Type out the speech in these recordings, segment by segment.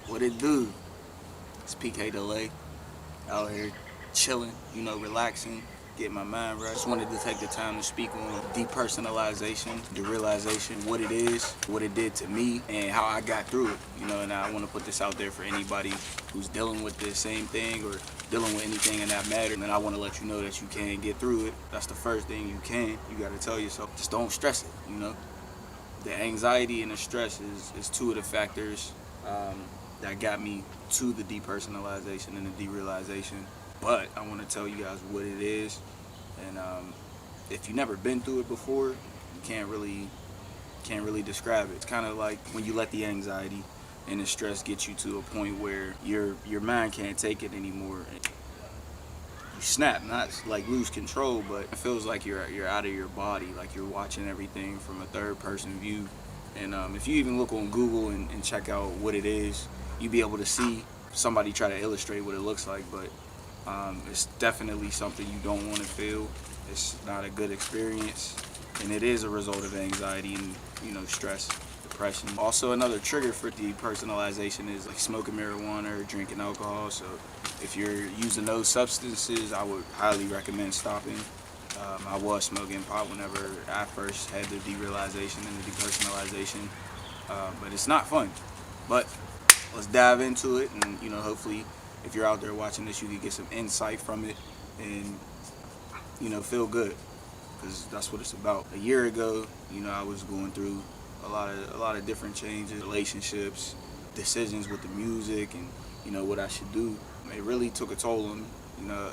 What it do? It's PK Delay out here chilling, relaxing, getting my mind right. Just wanted to take the time to speak on depersonalization, derealization, what it is, what it did to me, and how I got through it. And I want to put this out there for anybody who's dealing with the same thing or dealing with anything in that matter. And I want to let you know that you can get through it. That's the first thing you can. You got to tell yourself, just don't stress it. The anxiety and the stress is two of the factors that got me to the depersonalization and the derealization. But I want to tell you guys what it is, and if you've never been through it before, you can't really describe it. It's kind of like when you let the anxiety and the stress get you to a point where your mind can't take it anymore. You snap, not like lose control, but it feels like you're out of your body, like you're watching everything from a third person view. And if you even look on Google and check out what it is, you'll be able to see somebody try to illustrate what it looks like, but it's definitely something you don't want to feel. It's not a good experience, and it is a result of anxiety and stress, depression. Also, another trigger for depersonalization is like smoking marijuana or drinking alcohol. So if you're using those substances, I would highly recommend stopping. I was smoking pot whenever I first had the derealization and the depersonalization, but it's not fun. But let's dive into it, and hopefully if you're out there watching this, you can get some insight from it and feel good, because that's what it's about. A year ago, I was going through a lot of different changes, relationships, decisions with the music, and what I should do. It really took a toll on me.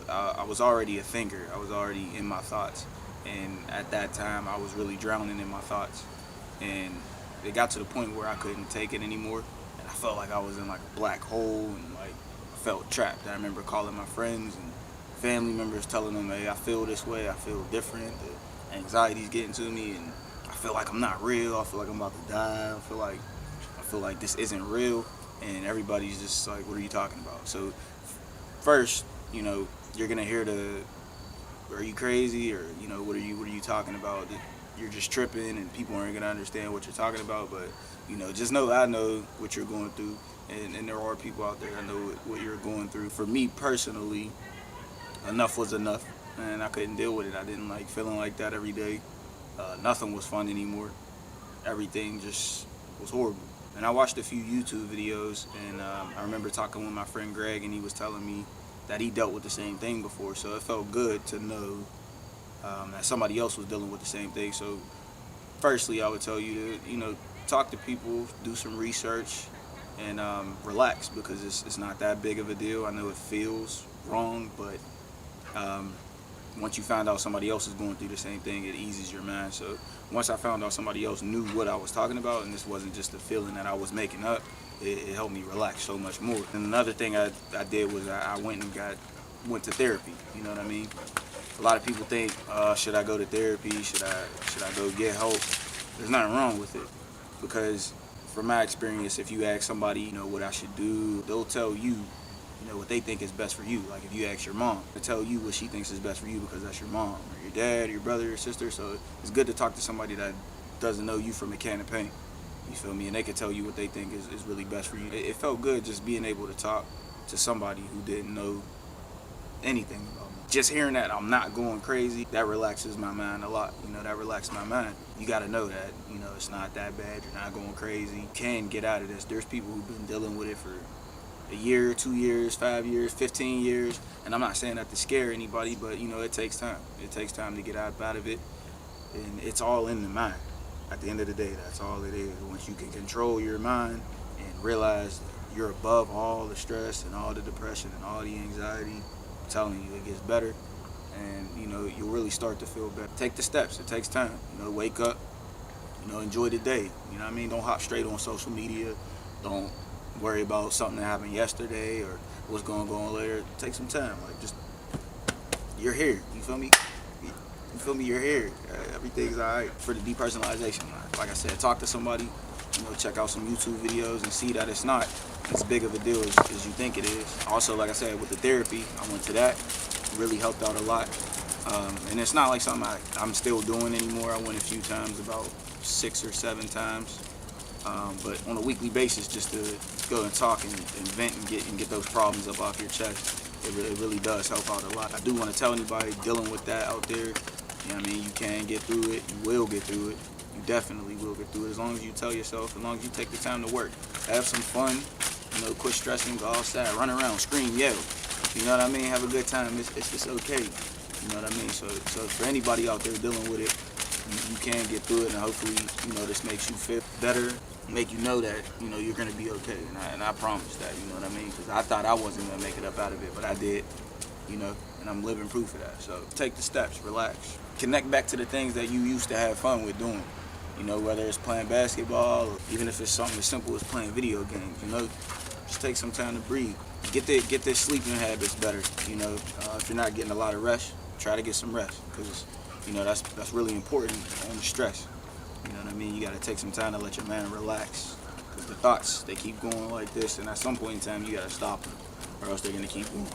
I was already a thinker. I was already in my thoughts, and at that time I was really drowning in my thoughts, and it got to the point where I couldn't take it anymore, and I felt like I was in like a black hole, and like I felt trapped. I remember calling my friends and family members, telling them, hey, I feel this way, I feel different, the anxiety's getting to me, and I feel like I'm not real, I feel like I'm about to die, I feel like this isn't real, and everybody's just like, what are you talking about? So first, you're gonna hear are you crazy, or what are you talking about? You're just tripping, and people aren't gonna understand what you're talking about. But just know I know what you're going through, and there are people out there that know what you're going through. For me personally, enough was enough, and I couldn't deal with it. I didn't like feeling like that every day. Nothing was fun anymore. Everything just was horrible. And I watched a few YouTube videos, and I remember talking with my friend Greg, and he was telling me that he dealt with the same thing before. So it felt good to know that somebody else was dealing with the same thing. So firstly, I would tell you to, talk to people, do some research, and relax, because it's not that big of a deal. I know it feels wrong, but once you find out somebody else is going through the same thing, it eases your mind. So once I found out somebody else knew what I was talking about, and this wasn't just a feeling that I was making up, it helped me relax so much more. And another thing I did was I went to therapy. You know what I mean? A lot of people think, should I go to therapy? Should I go get help? There's nothing wrong with it, because from my experience, if you ask somebody, what I should do, they'll tell you, what they think is best for you. Like if you ask your mom, they'll tell you what she thinks is best for you, because that's your mom, or your dad, or your brother, or sister. So it's good to talk to somebody that doesn't know you from a can of paint. You feel me? And they can tell you what they think is really best for you. It felt good just being able to talk to somebody who didn't know anything about me. Just hearing that I'm not going crazy, that relaxes my mind a lot. That relaxes my mind. You got to know that, it's not that bad. You're not going crazy. You can get out of this. There's people who've been dealing with it for a year, 2 years, 5 years, 15 years. And I'm not saying that to scare anybody, but, it takes time. It takes time to get out of it. And it's all in the mind. At the end of the day, that's all it is. Once you can control your mind and realize that you're above all the stress and all the depression and all the anxiety, I'm telling you, it gets better, and you'll really start to feel better. Take the steps. It takes time. Wake up. Enjoy the day. Don't hop straight on social media. Don't worry about something that happened yesterday or what's going to go on later. Take some time. Like, just, you're here. You feel me? You feel me? You're here. Everything's all right. For the depersonalization, like I said, talk to somebody, check out some YouTube videos and see that it's not as big of a deal as you think it is. Also, like I said, with the therapy, I went to that. It really helped out a lot. And it's not like something I'm still doing anymore. I went a few times, about 6 or 7 times. But on a weekly basis, just to go and talk and vent and get those problems up off your chest. It really does help out a lot. I do want to tell anybody dealing with that out there, you know what I mean, you can get through it, you will get through it, you definitely will get through it, as long as you tell yourself, as long as you take the time to work, have some fun, you know, quit stressing, go outside, run around, scream, yell, you know what I mean, have a good time, it's just okay, you know what I mean, so for anybody out there dealing with it, you can get through it, and hopefully, you know, this makes you feel better, make you know that, you know, you're going to be okay, and I promise that, you know what I mean, because I thought I wasn't going to make it up out of it, but I did, you know, and I'm living proof of that. So take the steps, relax, connect back to the things that you used to have fun with doing, you know, whether it's playing basketball, or even if it's something as simple as playing video games, you know, just take some time to breathe, get their sleeping habits better, you know, if you're not getting a lot of rest, try to get some rest, because, you know, that's really important on the stress. You know what I mean? You got to take some time to let your mind relax, because the thoughts, they keep going like this, and at some point in time you got to stop them, or else they're going to keep going.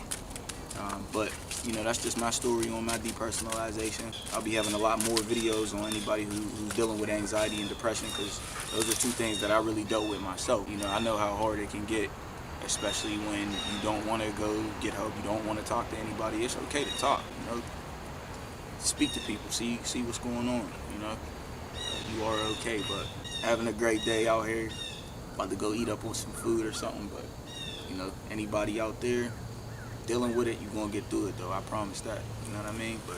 But, you know, that's just my story on my depersonalization. I'll be having a lot more videos on anybody who's dealing with anxiety and depression, because those are two things that I really dealt with myself. You know, I know how hard it can get, especially when you don't want to go get help, you don't want to talk to anybody. It's okay to talk, you know. Speak to people, see what's going on, you know. You are okay, but having a great day out here, about to go eat up on some food or something, but, you know, anybody out there dealing with it, you're going to get through it, though, I promise that, you know what I mean, but,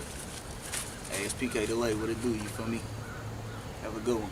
hey, it's PK Delay, what it do, you feel me? Have a good one.